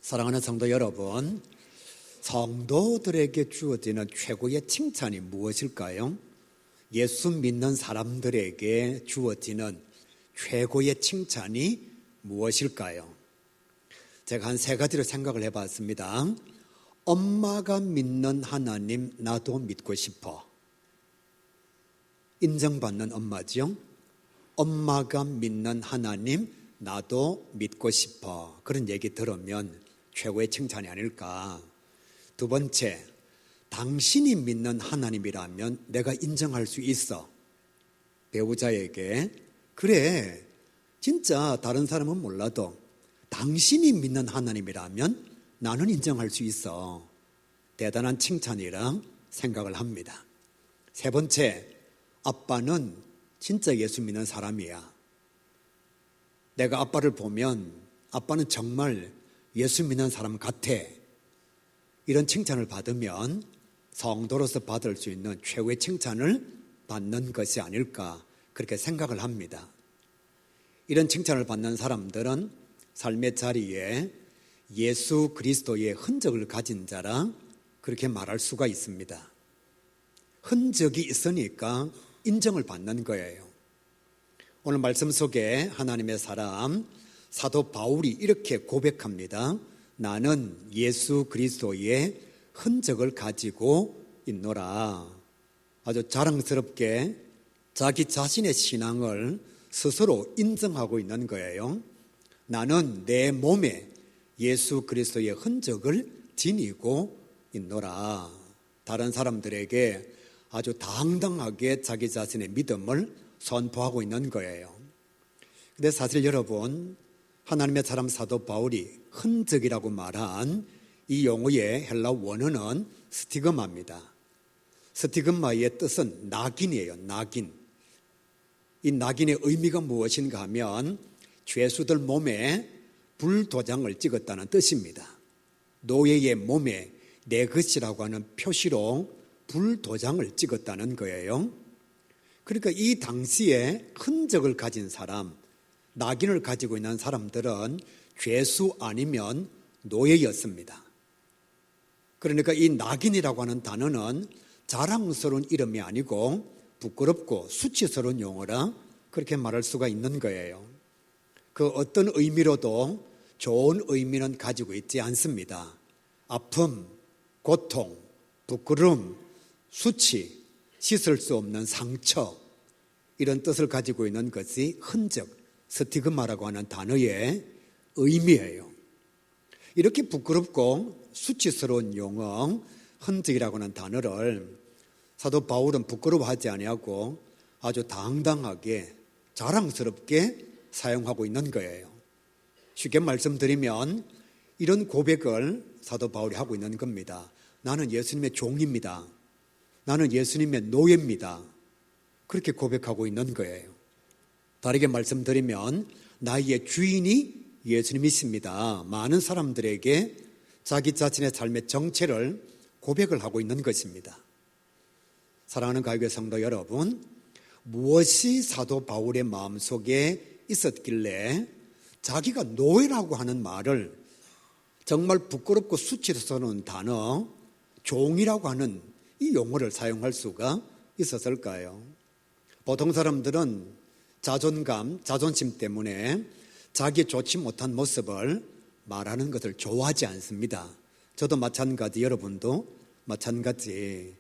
사랑하는 성도 여러분, 성도들에게 주어지는 최고의 칭찬이 무엇일까요? 예수 믿는 사람들에게 주어지는 최고의 칭찬이 무엇일까요? 제가 한 세 가지를 생각을 해봤습니다. 엄마가 믿는 하나님 나도 믿고 싶어. 인정받는 엄마죠. 엄마가 믿는 하나님 나도 믿고 싶어. 그런 얘기 들으면 최고의 칭찬이 아닐까. 두 번째, 당신이 믿는 하나님이라면 내가 인정할 수 있어. 배우자에게 그래, 진짜 다른 사람은 몰라도 당신이 믿는 하나님이라면 나는 인정할 수 있어. 대단한 칭찬이라 생각을 합니다. 세 번째, 아빠는 진짜 예수 믿는 사람이야. 내가 아빠를 보면 아빠는 정말 예수 믿는 사람 같아. 이런 칭찬을 받으면 성도로서 받을 수 있는 최고의 칭찬을 받는 것이 아닐까 그렇게 생각을 합니다. 이런 칭찬을 받는 사람들은 삶의 자리에 예수 그리스도의 흔적을 가진 자라 그렇게 말할 수가 있습니다. 흔적이 있으니까 인정을 받는 거예요. 오늘 말씀 속에 하나님의 사람 사도 바울이 이렇게 고백합니다. 나는 예수 그리스도의 흔적을 가지고 있노라. 아주 자랑스럽게 자기 자신의 신앙을 스스로 인정하고 있는 거예요. 나는 내 몸에 예수 그리스도의 흔적을 지니고 있노라. 다른 사람들에게 아주 당당하게 자기 자신의 믿음을 선포하고 있는 거예요. 근데 사실 여러분, 하나님의 사람 사도 바울이 흔적이라고 말한 이 용어의 헬라 원어는 스티그마입니다. 스티그마의 뜻은 낙인이에요. 낙인. 이 낙인의 의미가 무엇인가 하면 죄수들 몸에 불도장을 찍었다는 뜻입니다. 노예의 몸에 내 것이라고 하는 표시로 불도장을 찍었다는 거예요. 그러니까 이 당시에 흔적을 가진 사람, 낙인을 가지고 있는 사람들은 죄수 아니면 노예였습니다. 그러니까 이 낙인이라고 하는 단어는 자랑스러운 이름이 아니고 부끄럽고 수치스러운 용어라 그렇게 말할 수가 있는 거예요. 그 어떤 의미로도 좋은 의미는 가지고 있지 않습니다. 아픔, 고통, 부끄러움, 수치, 씻을 수 없는 상처, 이런 뜻을 가지고 있는 것이 흔적, 스티그마라고 하는 단어의 의미예요. 이렇게 부끄럽고 수치스러운 용어, 흔적이라고 하는 단어를 사도 바울은 부끄러워하지 아니하고 아주 당당하게 자랑스럽게 사용하고 있는 거예요. 쉽게 말씀드리면 이런 고백을 사도 바울이 하고 있는 겁니다. 나는 예수님의 종입니다. 나는 예수님의 노예입니다. 그렇게 고백하고 있는 거예요. 다르게 말씀드리면 나의 주인이 예수님이십니다. 많은 사람들에게 자기 자신의 삶의 정체를 고백을 하고 있는 것입니다. 사랑하는 가요교회 성도 여러분, 무엇이 사도 바울의 마음속에 있었길래 자기가 노예라고 하는 말을 정말 부끄럽고 수치스러운 단어 종이라고 하는 이 용어를 사용할 수가 있었을까요? 보통 사람들은 자존감, 자존심 때문에 자기 좋지 못한 모습을 말하는 것을 좋아하지 않습니다. 저도 마찬가지, 여러분도 마찬가지.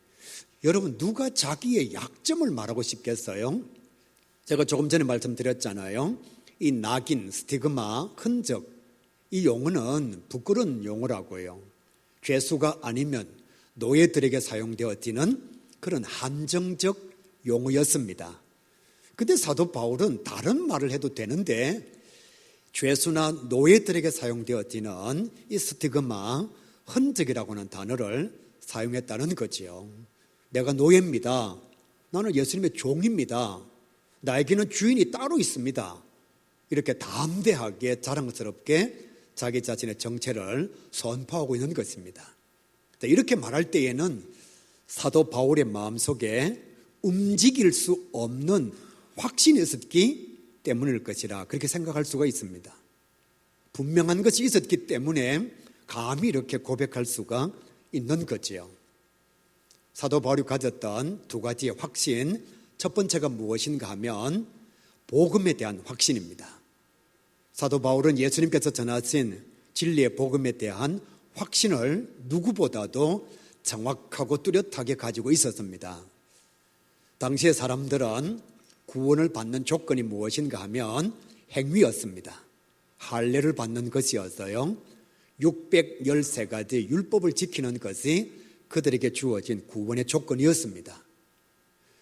여러분, 누가 자기의 약점을 말하고 싶겠어요? 제가 조금 전에 말씀드렸잖아요. 이 낙인, 스티그마, 흔적, 이 용어는 부끄러운 용어라고요. 죄수가 아니면 노예들에게 사용되어지는 그런 한정적 용어였습니다. 근데 사도 바울은 다른 말을 해도 되는데 죄수나 노예들에게 사용되어지는 이 스티그마, 흔적이라고 하는 단어를 사용했다는 거지요. 내가 노예입니다. 나는 예수님의 종입니다. 나에게는 주인이 따로 있습니다. 이렇게 담대하게 자랑스럽게 자기 자신의 정체를 선포하고 있는 것입니다. 이렇게 말할 때에는 사도 바울의 마음속에 움직일 수 없는 확신이 있었기 때문일 것이라 그렇게 생각할 수가 있습니다. 분명한 것이 있었기 때문에 감히 이렇게 고백할 수가 있는 거지요. 사도 바울이 가졌던 두 가지의 확신, 첫 번째가 무엇인가 하면 복음에 대한 확신입니다. 사도 바울은 예수님께서 전하신 진리의 복음에 대한 확신을 누구보다도 정확하고 뚜렷하게 가지고 있었습니다. 당시의 사람들은 구원을 받는 조건이 무엇인가 하면 행위였습니다. 할례를 받는 것이었어요. 613가지 율법을 지키는 것이 그들에게 주어진 구원의 조건이었습니다.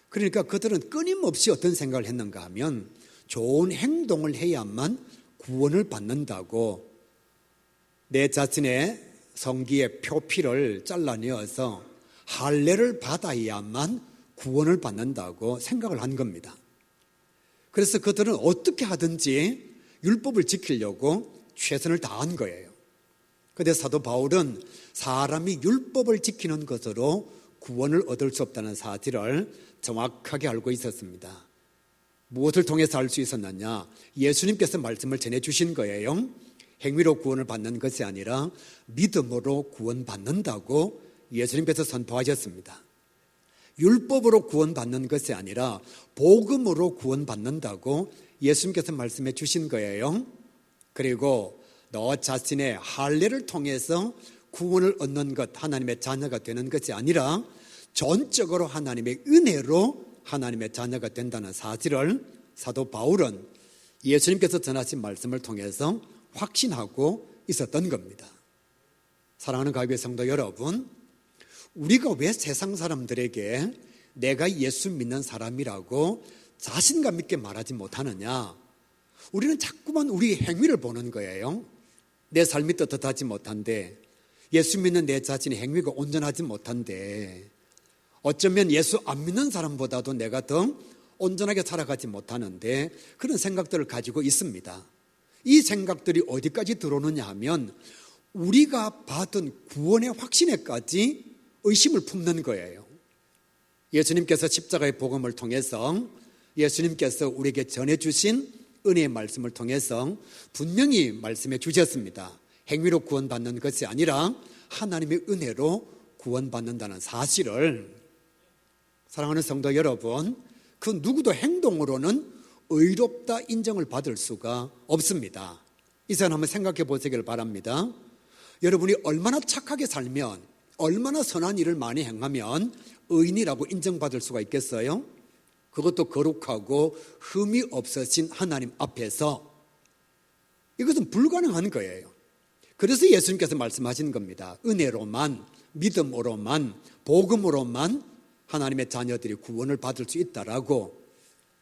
그러니까 그들은 끊임없이 어떤 생각을 했는가 하면 좋은 행동을 해야만 구원을 받는다고 내 자신의 성기의 표피를 잘라내어서 할례를 받아야만 구원을 받는다고 생각을 한 겁니다. 그래서 그들은 어떻게 하든지 율법을 지키려고 최선을 다한 거예요. 그런데 사도 바울은 사람이 율법을 지키는 것으로 구원을 얻을 수 없다는 사실을 정확하게 알고 있었습니다. 무엇을 통해서 알 수 있었느냐? 예수님께서 말씀을 전해주신 거예요. 행위로 구원을 받는 것이 아니라 믿음으로 구원받는다고 예수님께서 선포하셨습니다. 율법으로 구원받는 것이 아니라 복음으로 구원받는다고 예수님께서 말씀해 주신 거예요. 그리고 너 자신의 할례를 통해서 구원을 얻는 것, 하나님의 자녀가 되는 것이 아니라 전적으로 하나님의 은혜로 하나님의 자녀가 된다는 사실을 사도 바울은 예수님께서 전하신 말씀을 통해서 확신하고 있었던 겁니다. 사랑하는 가교회 성도 여러분, 우리가 왜 세상 사람들에게 내가 예수 믿는 사람이라고 자신감 있게 말하지 못하느냐? 우리는 자꾸만 우리 행위를 보는 거예요. 내 삶이 떳떳하지 못한데, 예수 믿는 내 자신의 행위가 온전하지 못한데, 어쩌면 예수 안 믿는 사람보다도 내가 더 온전하게 살아가지 못하는데, 그런 생각들을 가지고 있습니다. 이 생각들이 어디까지 들어오느냐 하면 우리가 받은 구원의 확신에까지 의심을 품는 거예요. 예수님께서 십자가의 복음을 통해서 예수님께서 우리에게 전해주신 은혜의 말씀을 통해서 분명히 말씀해 주셨습니다. 행위로 구원받는 것이 아니라 하나님의 은혜로 구원받는다는 사실을. 사랑하는 성도 여러분, 그 누구도 행동으로는 의롭다 인정을 받을 수가 없습니다. 이 사람 한번 생각해 보시길 바랍니다. 여러분이 얼마나 착하게 살면, 얼마나 선한 일을 많이 행하면 의인이라고 인정받을 수가 있겠어요? 그것도 거룩하고 흠이 없으신 하나님 앞에서. 이것은 불가능한 거예요. 그래서 예수님께서 말씀하신 겁니다. 은혜로만, 믿음으로만, 복음으로만 하나님의 자녀들이 구원을 받을 수 있다라고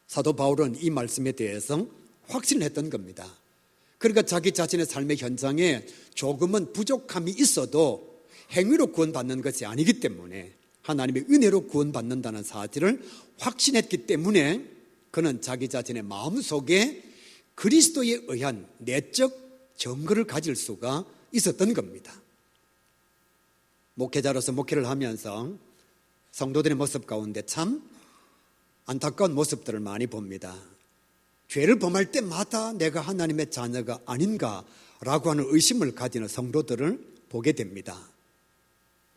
사도 바울은 이 말씀에 대해서 확신을 했던 겁니다. 그러니까 자기 자신의 삶의 현장에 조금은 부족함이 있어도 행위로 구원받는 것이 아니기 때문에 하나님의 은혜로 구원받는다는 사실을 확신했기 때문에 그는 자기 자신의 마음속에 그리스도에 의한 내적 증거를 가질 수가 있었던 겁니다. 목회자로서 목회를 하면서 성도들의 모습 가운데 참 안타까운 모습들을 많이 봅니다. 죄를 범할 때마다 내가 하나님의 자녀가 아닌가라고 하는 의심을 가지는 성도들을 보게 됩니다.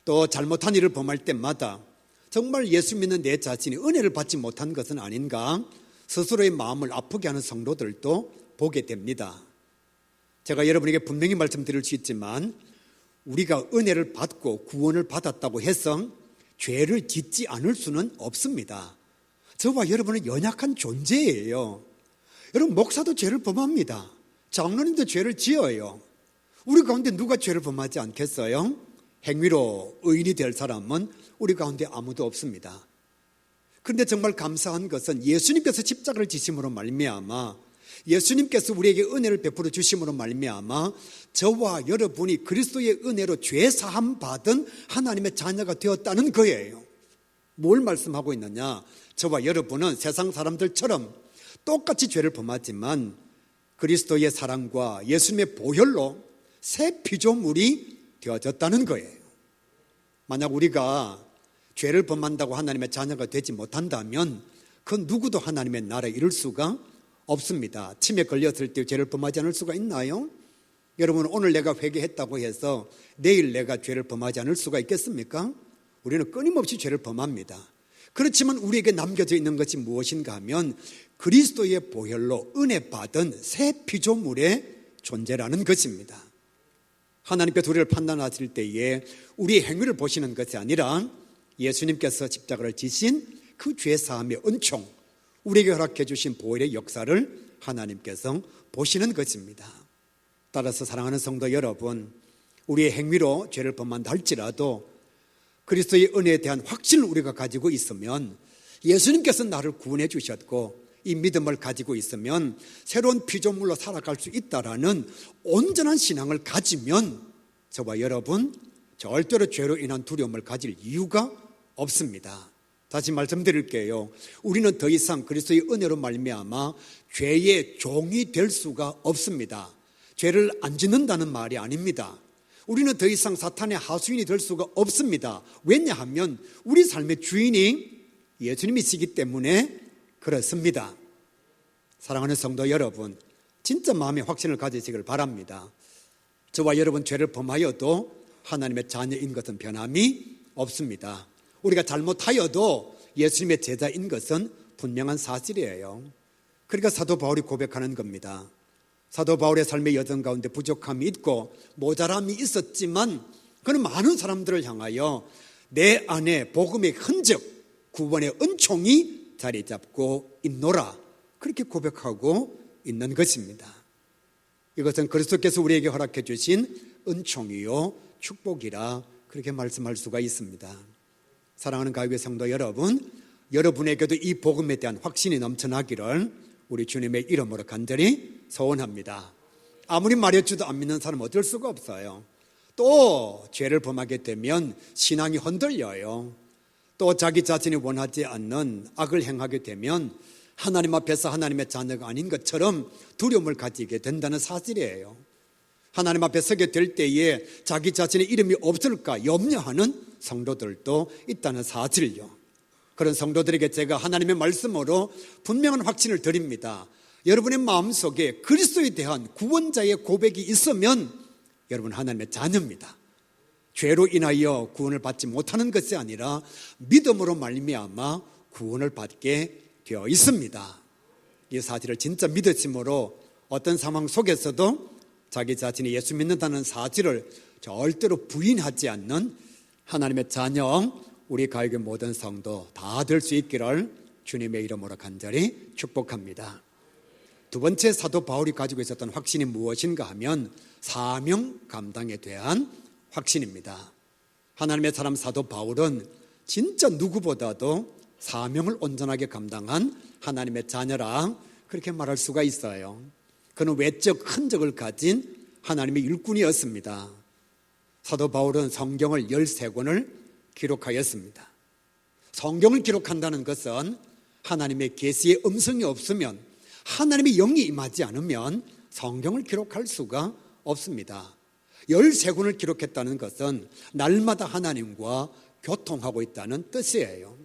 또 잘못한 일을 범할 때마다 정말 예수 믿는 내 자신이 은혜를 받지 못한 것은 아닌가 스스로의 마음을 아프게 하는 성도들도 보게 됩니다. 제가 여러분에게 분명히 말씀드릴 수 있지만 우리가 은혜를 받고 구원을 받았다고 해서 죄를 짓지 않을 수는 없습니다. 저와 여러분은 연약한 존재예요. 여러분, 목사도 죄를 범합니다. 장로님도 죄를 지어요. 우리 가운데 누가 죄를 범하지 않겠어요? 행위로 의인이 될 사람은 우리 가운데 아무도 없습니다. 그런데 정말 감사한 것은 예수님께서 십자가를 지심으로 말미암아, 예수님께서 우리에게 은혜를 베풀어 주심으로 말미암아 저와 여러분이 그리스도의 은혜로 죄 사함 받은 하나님의 자녀가 되었다는 거예요. 뭘 말씀하고 있느냐? 저와 여러분은 세상 사람들처럼 똑같이 죄를 범하지만 그리스도의 사랑과 예수님의 보혈로 새 피조물이 되어졌다는 거예요. 만약 우리가 죄를 범한다고 하나님의 자녀가 되지 못한다면 그 누구도 하나님의 나라에 이를 수가 없습니다. 침에 걸렸을 때 죄를 범하지 않을 수가 있나요? 여러분, 오늘 내가 회개했다고 해서 내일 내가 죄를 범하지 않을 수가 있겠습니까? 우리는 끊임없이 죄를 범합니다. 그렇지만 우리에게 남겨져 있는 것이 무엇인가 하면 그리스도의 보혈로 은혜 받은 새 피조물의 존재라는 것입니다. 하나님께서 우리를 판단하실 때에 우리의 행위를 보시는 것이 아니라 예수님께서 십자가를 지신 그 죄사함의 은총, 우리에게 허락해 주신 보혈의 역사를 하나님께서 보시는 것입니다. 따라서 사랑하는 성도 여러분, 우리의 행위로 죄를 범한다 할지라도 그리스도의 은혜에 대한 확신을 우리가 가지고 있으면, 예수님께서 나를 구원해 주셨고 이 믿음을 가지고 있으면 새로운 피조물로 살아갈 수 있다라는 온전한 신앙을 가지면 저와 여러분 절대로 죄로 인한 두려움을 가질 이유가 없습니다. 다시 말씀드릴게요. 우리는 더 이상 그리스도의 은혜로 말미암아 죄의 종이 될 수가 없습니다. 죄를 안 짓는다는 말이 아닙니다. 우리는 더 이상 사탄의 하수인이 될 수가 없습니다. 왜냐하면 우리 삶의 주인이 예수님이시기 때문에 그렇습니다. 사랑하는 성도 여러분, 진짜 마음의 확신을 가지시길 바랍니다. 저와 여러분 죄를 범하여도 하나님의 자녀인 것은 변함이 없습니다. 우리가 잘못하여도 예수님의 제자인 것은 분명한 사실이에요. 그러니까 사도 바울이 고백하는 겁니다. 사도 바울의 삶의 여정 가운데 부족함이 있고 모자람이 있었지만 그는 많은 사람들을 향하여 내 안에 복음의 흔적, 구원의 은총이 자리 잡고 있노라, 그렇게 고백하고 있는 것입니다. 이것은 그리스도께서 우리에게 허락해 주신 은총이요 축복이라 그렇게 말씀할 수가 있습니다. 사랑하는 가요교회 성도 여러분, 여러분에게도 이 복음에 대한 확신이 넘쳐나기를 우리 주님의 이름으로 간절히 소원합니다. 아무리 말해줘도 안 믿는 사람은 어쩔 수가 없어요. 또 죄를 범하게 되면 신앙이 흔들려요. 또 자기 자신이 원하지 않는 악을 행하게 되면 하나님 앞에서 하나님의 자녀가 아닌 것처럼 두려움을 가지게 된다는 사실이에요. 하나님 앞에 서게 될 때에 자기 자신의 이름이 없을까 염려하는 성도들도 있다는 사실이요. 그런 성도들에게 제가 하나님의 말씀으로 분명한 확신을 드립니다. 여러분의 마음속에 그리스도에 대한 구원자의 고백이 있으면 여러분 하나님의 자녀입니다. 죄로 인하여 구원을 받지 못하는 것이 아니라 믿음으로 말미암아 구원을 받게 되어 있습니다. 이 사실을 진짜 믿으심으로 어떤 상황 속에서도 자기 자신이 예수 믿는다는 사실을 절대로 부인하지 않는 하나님의 자녀, 우리 가요교회 모든 성도 다 될 수 있기를 주님의 이름으로 간절히 축복합니다. 두 번째 사도 바울이 가지고 있었던 확신이 무엇인가 하면 사명 감당에 대한 확신입니다. 하나님의 사람 사도 바울은 진짜 누구보다도 사명을 온전하게 감당한 하나님의 자녀라 그렇게 말할 수가 있어요. 그는 외적 흔적을 가진 하나님의 일꾼이었습니다. 사도 바울은 성경을 13권을 기록하였습니다. 성경을 기록한다는 것은 하나님의 계시의 음성이 없으면, 하나님의 영이 임하지 않으면 성경을 기록할 수가 없습니다. 13권을 기록했다는 것은 날마다 하나님과 교통하고 있다는 뜻이에요.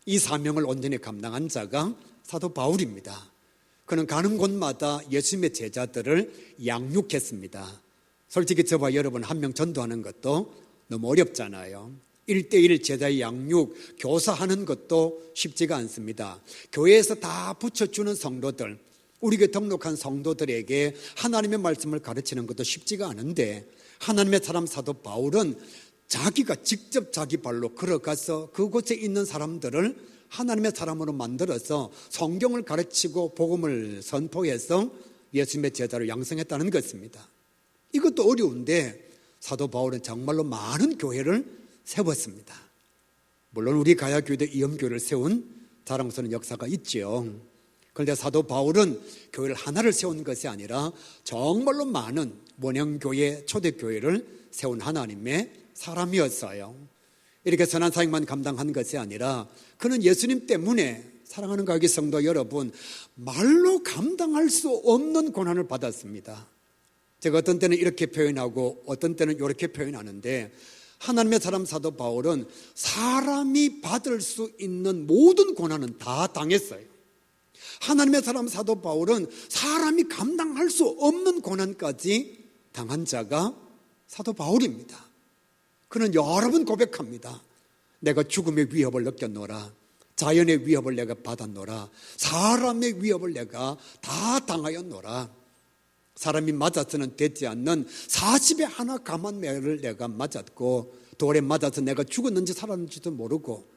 이 사명을 온전히 감당한 자가 사도 바울입니다. 그는 가는 곳마다 예수님의 제자들을 양육했습니다. 솔직히 저와 여러분 한 명 전도하는 것도 너무 어렵잖아요. 1대1 제자의 양육, 교사하는 것도 쉽지가 않습니다. 교회에서 다 붙여주는 성도들, 우리 교회 등록한 성도들에게 하나님의 말씀을 가르치는 것도 쉽지가 않은데, 하나님의 사람 사도 바울은 자기가 직접 자기 발로 걸어가서 그곳에 있는 사람들을 하나님의 사람으로 만들어서 성경을 가르치고 복음을 선포해서 예수님의 제자를 양성했다는 것입니다. 이것도 어려운데 사도 바울은 정말로 많은 교회를 세웠습니다. 물론 우리 가야교회도 이염교회를 세운 자랑스러운 역사가 있죠. 그런데 사도 바울은 교회를 하나를 세운 것이 아니라 정말로 많은 원형교회, 초대교회를 세운 하나님의 사람이었어요. 이렇게 선한 사역만 감당한 것이 아니라 그는 예수님 때문에, 사랑하는 가요교회 성도 여러분, 말로 감당할 수 없는 고난을 받았습니다. 제가 어떤 때는 이렇게 표현하고 어떤 때는 이렇게 표현하는데, 하나님의 사람 사도 바울은 사람이 받을 수 있는 모든 고난은 다 당했어요. 하나님의 사람 사도 바울은 사람이 감당할 수 없는 고난까지 당한 자가 사도 바울입니다. 그는 여러 번 고백합니다. 내가 죽음의 위협을 느꼈노라. 자연의 위협을 내가 받았노라. 사람의 위협을 내가 다 당하였노라. 사람이 맞아서는 되지 않는 40의 하나 감한 매를 내가 맞았고, 돌에 맞아서 내가 죽었는지 살았는지도 모르고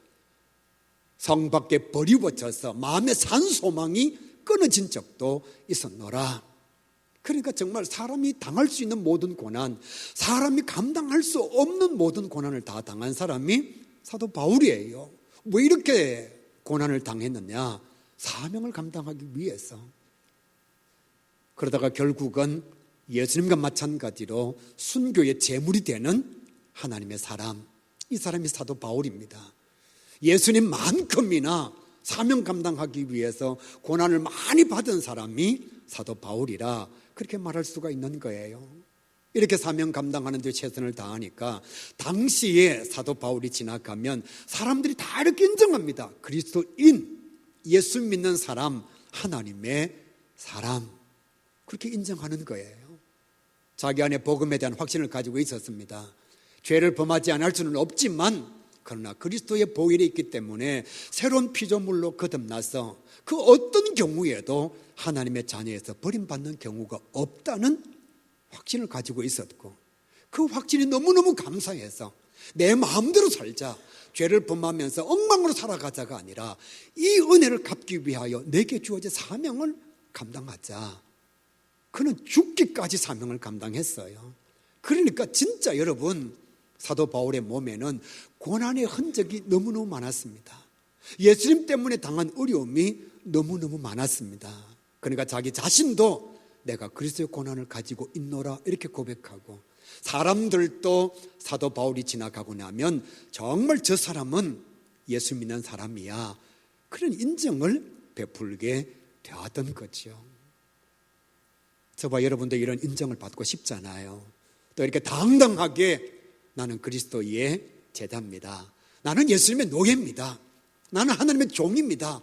성 밖에 버리워져서 마음의 산소망이 끊어진 적도 있었노라. 그러니까 정말 사람이 당할 수 있는 모든 고난, 사람이 감당할 수 없는 모든 고난을 다 당한 사람이 사도 바울이에요. 왜 이렇게 고난을 당했느냐? 사명을 감당하기 위해서. 그러다가 결국은 예수님과 마찬가지로 순교의 제물이 되는 하나님의 사람, 이 사람이 사도 바울입니다. 예수님만큼이나 사명 감당하기 위해서 고난을 많이 받은 사람이 사도 바울이라 그렇게 말할 수가 있는 거예요. 이렇게 사명 감당하는 데 최선을 다하니까 당시에 사도 바울이 지나가면 사람들이 다 이렇게 인정합니다. 그리스도인, 예수 믿는 사람, 하나님의 사람, 그렇게 인정하는 거예요. 자기 안에 복음에 대한 확신을 가지고 있었습니다. 죄를 범하지 않을 수는 없지만 그러나 그리스도의 보혈이 있기 때문에 새로운 피조물로 거듭나서 그 어떤 경우에도 하나님의 자녀에서 버림받는 경우가 없다는 확신을 가지고 있었고, 그 확신이 너무너무 감사해서 내 마음대로 살자, 죄를 범하면서 엉망으로 살아가자가 아니라 이 은혜를 갚기 위하여 내게 주어진 사명을 감당하자. 그는 죽기까지 사명을 감당했어요. 그러니까 진짜 여러분, 사도 바울의 몸에는 고난의 흔적이 너무너무 많았습니다. 예수님 때문에 당한 어려움이 너무너무 많았습니다. 그러니까 자기 자신도 내가 그리스도의 고난을 가지고 있노라 이렇게 고백하고, 사람들도 사도 바울이 지나가고 나면 정말 저 사람은 예수 믿는 사람이야, 그런 인정을 베풀게 되었던 거죠. 저와 여러분도 이런 인정을 받고 싶잖아요. 또 이렇게 당당하게 나는 그리스도의 제자입니다, 나는 예수님의 노예입니다, 나는 하나님의 종입니다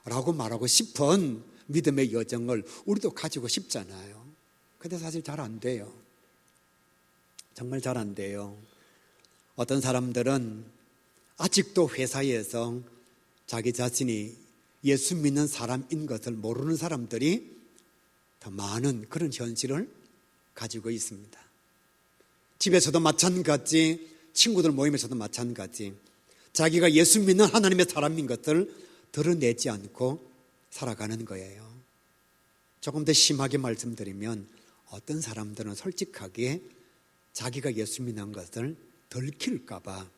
라고 말하고 싶은 믿음의 여정을 우리도 가지고 싶잖아요. 근데 사실 잘 안 돼요. 정말 잘 안 돼요. 어떤 사람들은 아직도 회사에서 자기 자신이 예수 믿는 사람인 것을 모르는 사람들이 더 많은 그런 현실을 가지고 있습니다. 집에서도 마찬가지, 친구들 모임에서도 마찬가지, 자기가 예수 믿는 하나님의 사람인 것을 드러내지 않고 살아가는 거예요. 조금 더 심하게 말씀드리면 어떤 사람들은 솔직하게 자기가 예수 믿는 것을 들킬까 봐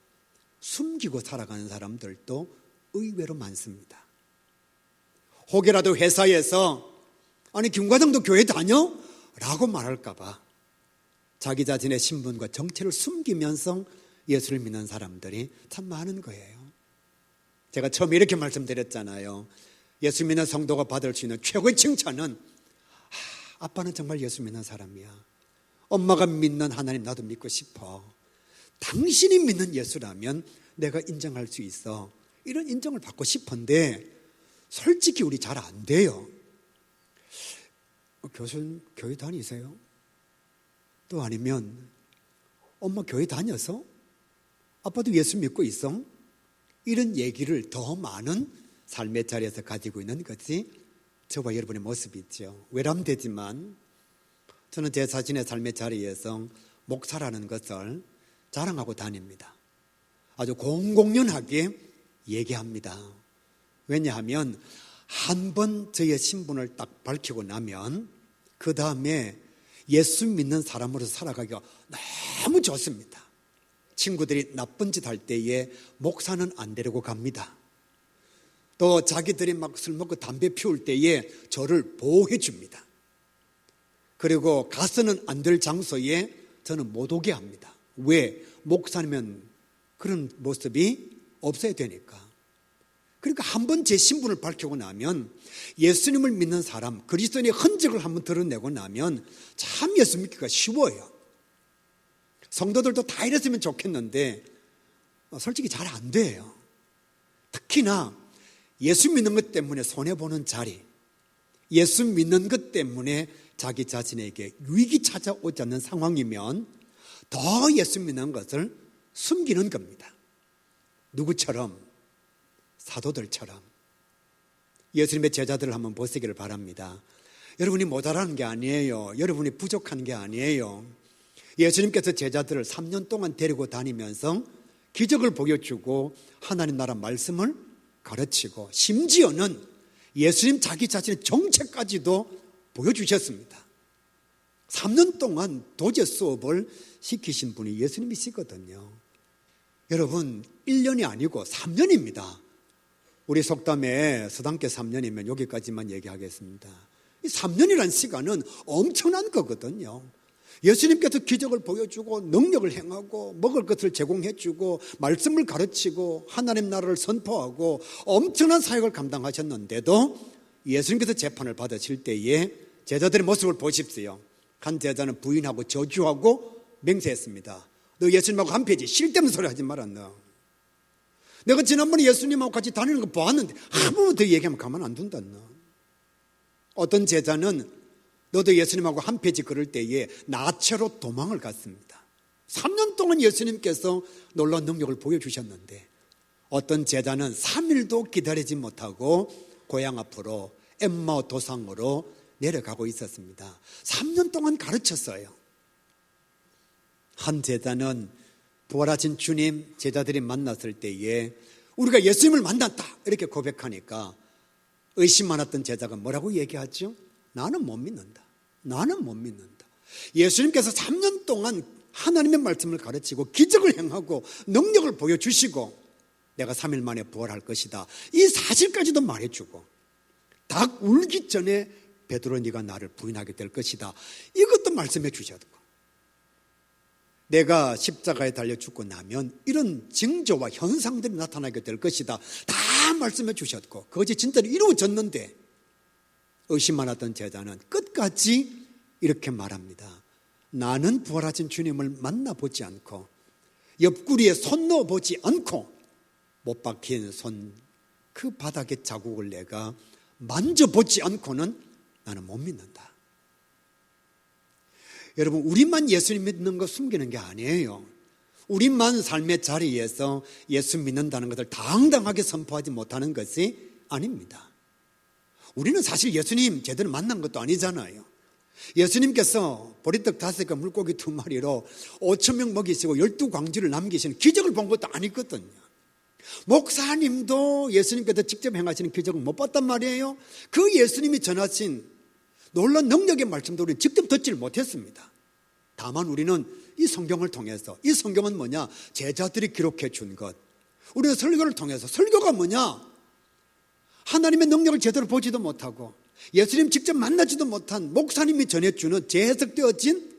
숨기고 살아가는 사람들도 의외로 많습니다. 혹여라도 회사에서 아니 김 과장도 교회 다녀? 라고 말할까 봐 자기 자신의 신분과 정체를 숨기면서 예수를 믿는 사람들이 참 많은 거예요. 제가 처음에 이렇게 말씀드렸잖아요. 예수 믿는 성도가 받을 수 있는 최고의 칭찬은 아빠는 정말 예수 믿는 사람이야, 엄마가 믿는 하나님 나도 믿고 싶어, 당신이 믿는 예수라면 내가 인정할 수 있어, 이런 인정을 받고 싶은데 솔직히 우리 잘 안 돼요. 교수님 교회 다니세요? 또 아니면 엄마 교회 다녀서? 아빠도 예수 믿고 있어? 이런 얘기를 더 많은 삶의 자리에서 가지고 있는 것이 저와 여러분의 모습이죠. 외람되지만 저는 제 자신의 삶의 자리에서 목사라는 것을 자랑하고 다닙니다. 아주 공공연하게 얘기합니다. 왜냐하면 한 번 저의 신분을 딱 밝히고 나면 그 다음에 예수 믿는 사람으로 살아가기가 너무 좋습니다. 친구들이 나쁜 짓 할 때에 목사는 안 데리고 갑니다. 또 자기들이 막 술 먹고 담배 피울 때에 저를 보호해 줍니다. 그리고 가서는 안 될 장소에 저는 못 오게 합니다. 왜? 목사면 그런 모습이 없어야 되니까. 그러니까 한번 제 신분을 밝히고 나면, 예수님을 믿는 사람, 그리스도인의 흔적을 한번 드러내고 나면 참 예수 믿기가 쉬워요. 성도들도 다 이랬으면 좋겠는데 솔직히 잘 안 돼요. 특히나 예수 믿는 것 때문에 손해보는 자리, 예수 믿는 것 때문에 자기 자신에게 유익이 찾아오지 않는 상황이면 더 예수 믿는 것을 숨기는 겁니다. 누구처럼? 사도들처럼. 예수님의 제자들을 한번 보시기를 바랍니다. 여러분이 모자라는 게 아니에요. 여러분이 부족한 게 아니에요. 예수님께서 제자들을 3년 동안 데리고 다니면서 기적을 보여주고 하나님 나라 말씀을 가르치고 심지어는 예수님 자기 자신의 정체까지도 보여주셨습니다. 3년 동안 도제 수업을 시키신 분이 예수님이시거든요. 여러분 1년이 아니고 3년입니다. 우리 속담에 서당께 3년이면 여기까지만 얘기하겠습니다. 이 3년이라는 시간은 엄청난 거거든요. 예수님께서 기적을 보여주고 능력을 행하고 먹을 것을 제공해주고 말씀을 가르치고 하나님 나라를 선포하고 엄청난 사역을 감당하셨는데도 예수님께서 재판을 받으실 때에 제자들의 모습을 보십시오. 한 제자는 부인하고 저주하고 맹세했습니다. 너 예수님하고 한패지. 쓸데없는 소리 하지 마라 너. 내가 지난번에 예수님하고 같이 다니는 거 보았는데 한 번만 더 얘기하면 가만 안 둔다 너. 어떤 제자는 너도 예수님하고 한패지 그럴 때에 나체로 도망을 갔습니다. 3년 동안 예수님께서 놀라운 능력을 보여주셨는데 어떤 제자는 3일도 기다리지 못하고 고향 앞으로 엠마오 도상으로 내려가고 있었습니다. 3년 동안 가르쳤어요. 한 제자는 부활하신 주님 제자들이 만났을 때에 우리가 예수님을 만났다 이렇게 고백하니까 의심 많았던 제자가 뭐라고 얘기하죠? 나는 못 믿는다. 나는 못 믿는다. 예수님께서 3년 동안 하나님의 말씀을 가르치고 기적을 행하고 능력을 보여주시고 내가 3일 만에 부활할 것이다. 이 사실까지도 말해주고 닭 울기 전에 베드로 네가 나를 부인하게 될 것이다. 이것도 말씀해 주셨고 내가 십자가에 달려 죽고 나면 이런 징조와 현상들이 나타나게 될 것이다. 다 말씀해 주셨고 그것이 진짜로 이루어졌는데 의심 많았던 제자는 끝까지 이렇게 말합니다. 나는 부활하신 주님을 만나보지 않고 옆구리에 손 넣어보지 않고 못 박힌 손 그 바닥의 자국을 내가 만져보지 않고는 나는 못 믿는다. 여러분 우리만 예수님 믿는 거 숨기는 게 아니에요. 우리만 삶의 자리에서 예수 믿는다는 것을 당당하게 선포하지 못하는 것이 아닙니다. 우리는 사실 예수님 제대로 만난 것도 아니잖아요. 예수님께서 보리떡 5개 물고기 2마리로 5,000명 먹이시고 12광지를 남기시는 기적을 본 것도 아니거든요. 목사님도 예수님께서 직접 행하시는 기적을 못 봤단 말이에요. 그 예수님이 전하신 놀라운 능력의 말씀도 우리는 직접 듣지를 못했습니다. 다만 우리는 이 성경을 통해서 이 성경은 뭐냐? 제자들이 기록해 준 것. 우리는 설교를 통해서 설교가 뭐냐? 하나님의 능력을 제대로 보지도 못하고 예수님 직접 만나지도 못한 목사님이 전해주는 재해석되어진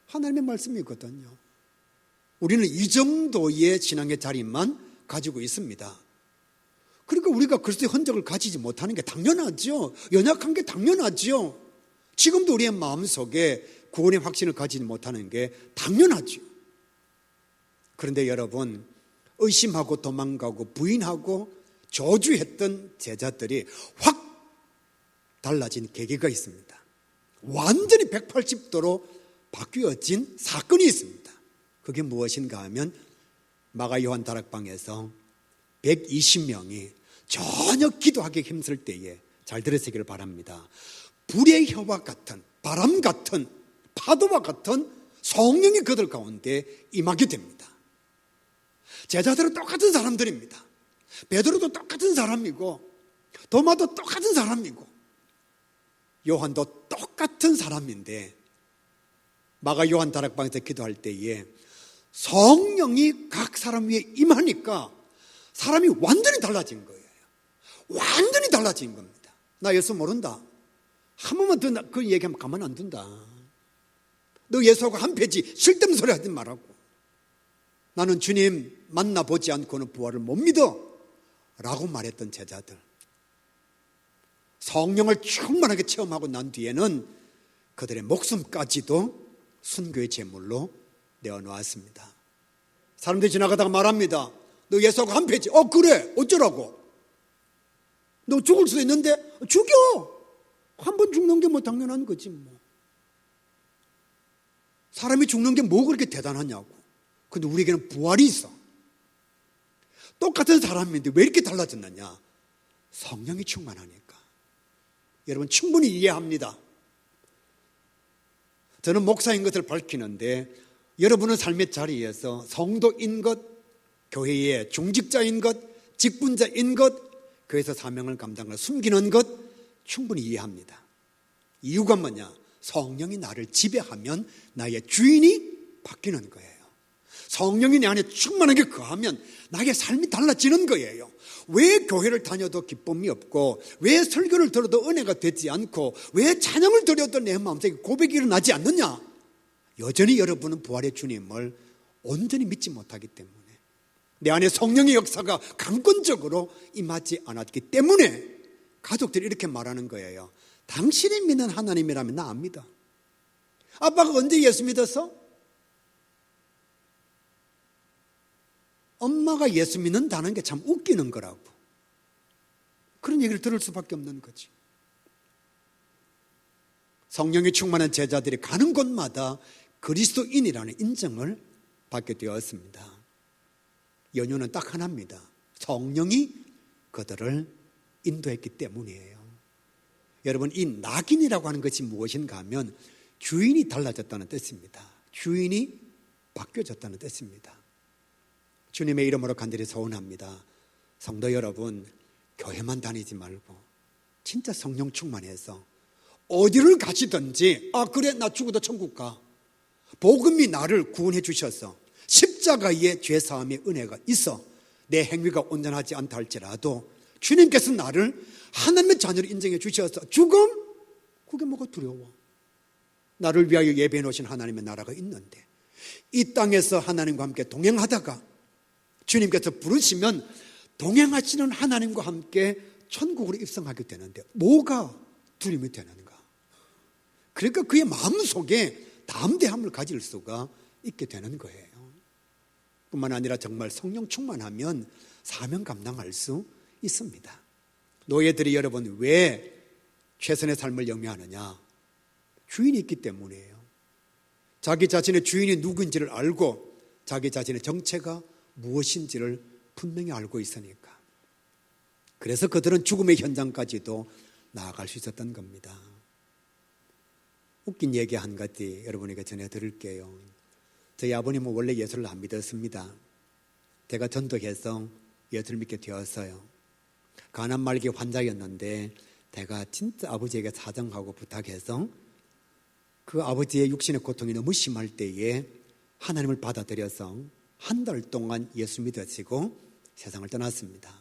하나님의 말씀이거든요. 우리는 이 정도의 신앙의 자리만 가지고 있습니다. 그러니까 우리가 그리스도의 흔적을 가지지 못하는 게 당연하죠. 연약한 게 당연하죠. 지금도 우리의 마음속에 구원의 확신을 가지지 못하는 게 당연하죠. 그런데 여러분 의심하고 도망가고 부인하고 저주했던 제자들이 확 달라진 계기가 있습니다. 완전히 180도로 바뀌어진 사건이 있습니다. 그게 무엇인가 하면 마가 요한 다락방에서 120명이 전혀 기도하기 힘들 때에 잘 들으시기를 바랍니다. 불의 혀와 같은 바람 같은 파도와 같은 성령이 그들 가운데 임하게 됩니다. 제자들은 똑같은 사람들입니다. 베드로도 똑같은 사람이고 도마도 똑같은 사람이고 요한도 똑같은 사람인데 마가 요한 다락방에서 기도할 때에 성령이 각 사람 위에 임하니까 사람이 완전히 달라진 거예요. 완전히 달라진 겁니다. 나 예수 모른다. 한 번만 더 그 얘기하면 가만 안 둔다. 너 예수하고 한패지. 쓸데없는 소리 하지 말라고. 나는 주님 만나보지 않고는 부활을 못 믿어 라고 말했던 제자들, 성령을 충만하게 체험하고 난 뒤에는 그들의 목숨까지도 순교의 제물로 내어놓았습니다. 사람들이 지나가다가 말합니다. 너 예수하고 한패지. 그래 어쩌라고. 너 죽을 수도 있는데 죽여. 한 번 죽는 게 뭐 당연한 거지 뭐. 사람이 죽는 게 뭐 그렇게 대단하냐고. 근데 우리에게는 부활이 있어. 똑같은 사람인데 왜 이렇게 달라졌느냐? 성령이 충만하니까. 여러분 충분히 이해합니다. 저는 목사인 것을 밝히는데 여러분은 삶의 자리에서 성도인 것, 교회의 중직자인 것, 직분자인 것, 교회에서 사명을 감당하고 숨기는 것 충분히 이해합니다. 이유가 뭐냐? 성령이 나를 지배하면 나의 주인이 바뀌는 거예요. 성령이 내 안에 충만하게 거하면 나의 삶이 달라지는 거예요. 왜 교회를 다녀도 기쁨이 없고, 왜 설교를 들어도 은혜가 되지 않고, 왜 찬양을 드려도 내 마음속에 고백이 일어나지 않느냐? 여전히 여러분은 부활의 주님을 온전히 믿지 못하기 때문에, 내 안에 성령의 역사가 강권적으로 임하지 않았기 때문에 가족들이 이렇게 말하는 거예요. 당신이 믿는 하나님이라면 나 안 믿어. 아빠가 언제 예수 믿었어? 엄마가 예수 믿는다는 게 참 웃기는 거라고. 그런 얘기를 들을 수밖에 없는 거지. 성령이 충만한 제자들이 가는 곳마다 그리스도인이라는 인정을 받게 되었습니다. 연유는 딱 하나입니다. 성령이 그들을 인도했기 때문이에요. 여러분, 이 낙인이라고 하는 것이 무엇인가 하면 주인이 달라졌다는 뜻입니다. 주인이 바뀌어졌다는 뜻입니다. 주님의 이름으로 간절히 소원합니다. 성도 여러분, 교회만 다니지 말고 진짜 성령 충만해서 어디를 가시든지, 아 그래 나 죽어도 천국 가. 복음이 나를 구원해 주셔서 십자가의 죄사함의 은혜가 있어 내 행위가 온전하지 않다 할지라도 주님께서 나를 하나님의 자녀로 인정해 주셔서 죽음? 그게 뭐가 두려워. 나를 위하여 예배해 놓으신 하나님의 나라가 있는데 이 땅에서 하나님과 함께 동행하다가 주님께서 부르시면 동행하시는 하나님과 함께 천국으로 입성하게 되는데 뭐가 두려움이 되는가? 그러니까 그의 마음속에 담대함을 가질 수가 있게 되는 거예요. 뿐만 아니라 정말 성령 충만하면 사명 감당할 수 있습니다. 노예들이 여러분 왜 최선의 삶을 영위하느냐? 주인이 있기 때문이에요. 자기 자신의 주인이 누구인지를 알고 자기 자신의 정체가 무엇인지를 분명히 알고 있으니까. 그래서 그들은 죽음의 현장까지도 나아갈 수 있었던 겁니다. 웃긴 얘기 한 가지 여러분에게 전해드릴게요. 저희 아버님은 원래 예수를 안 믿었습니다. 제가 전도해서 예수를 믿게 되었어요. 가난 말기 환자였는데 제가 진짜 아버지에게 사정하고 부탁해서 그 아버지의 육신의 고통이 너무 심할 때에 하나님을 받아들여서 한 달 동안 예수 믿으시고 세상을 떠났습니다.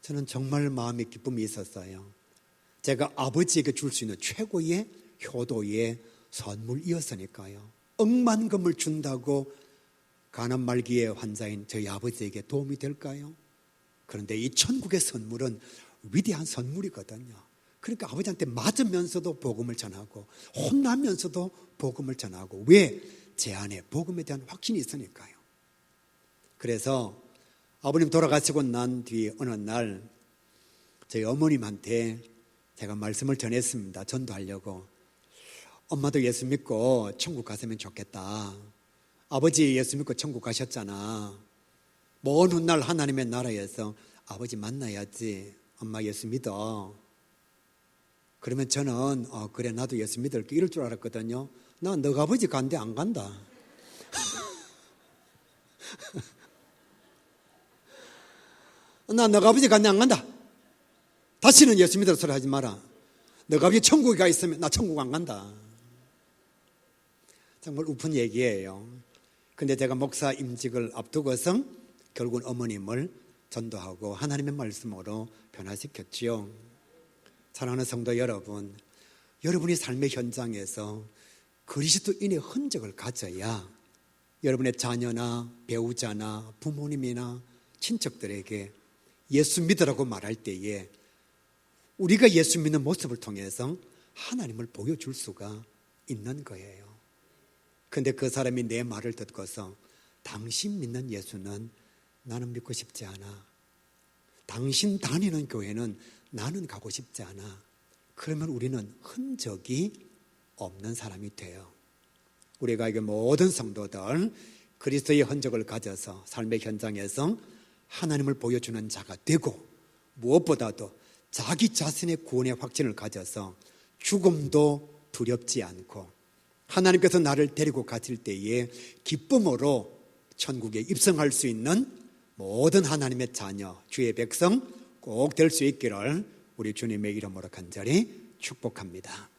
저는 정말 마음에 기쁨이 있었어요. 제가 아버지에게 줄 수 있는 최고의 효도의 선물이었으니까요. 억만금을 준다고 가난 말기의 환자인 저희 아버지에게 도움이 될까요? 그런데 이 천국의 선물은 위대한 선물이거든요. 그러니까 아버지한테 맞으면서도 복음을 전하고 혼나면서도 복음을 전하고, 왜? 제 안에 복음에 대한 확신이 있으니까요. 그래서 아버님 돌아가시고 난 뒤 어느 날 저희 어머님한테 제가 말씀을 전했습니다. 전도하려고. 엄마도 예수 믿고 천국 갔으면 좋겠다. 아버지 예수 믿고 천국 가셨잖아. 먼 훗날 하나님의 나라에서 아버지 만나야지. 엄마 예수 믿어. 그러면 저는 그래 나도 예수 믿을게 이럴 줄 알았거든요. 나 너가 아버지 간대 안 간다. 나 너가 아버지 간대 안 간다. 다시는 예수 믿을 소리 하지 마라. 너가 아버지 천국에 가 있으면 나 천국 안 간다. 정말 우픈 얘기예요. 근데 제가 목사 임직을 앞두고서 결국은 어머님을 전도하고 하나님의 말씀으로 변화시켰지요. 사랑하는 성도 여러분, 여러분이 삶의 현장에서 그리스도인의 흔적을 가져야 여러분의 자녀나 배우자나 부모님이나 친척들에게 예수 믿으라고 말할 때에 우리가 예수 믿는 모습을 통해서 하나님을 보여줄 수가 있는 거예요. 근데 그 사람이 내 말을 듣고서 당신 믿는 예수는 나는 믿고 싶지 않아. 당신 다니는 교회는 나는 가고 싶지 않아. 그러면 우리는 흔적이 없는 사람이 돼요. 우리가 이게 모든 성도들 그리스도의 흔적을 가져서 삶의 현장에서 하나님을 보여주는 자가 되고, 무엇보다도 자기 자신의 구원의 확신을 가져서 죽음도 두렵지 않고 하나님께서 나를 데리고 가실 때에 기쁨으로 천국에 입성할 수 있는 모든 하나님의 자녀, 주의 백성 꼭 될 수 있기를 우리 주님의 이름으로 간절히 축복합니다.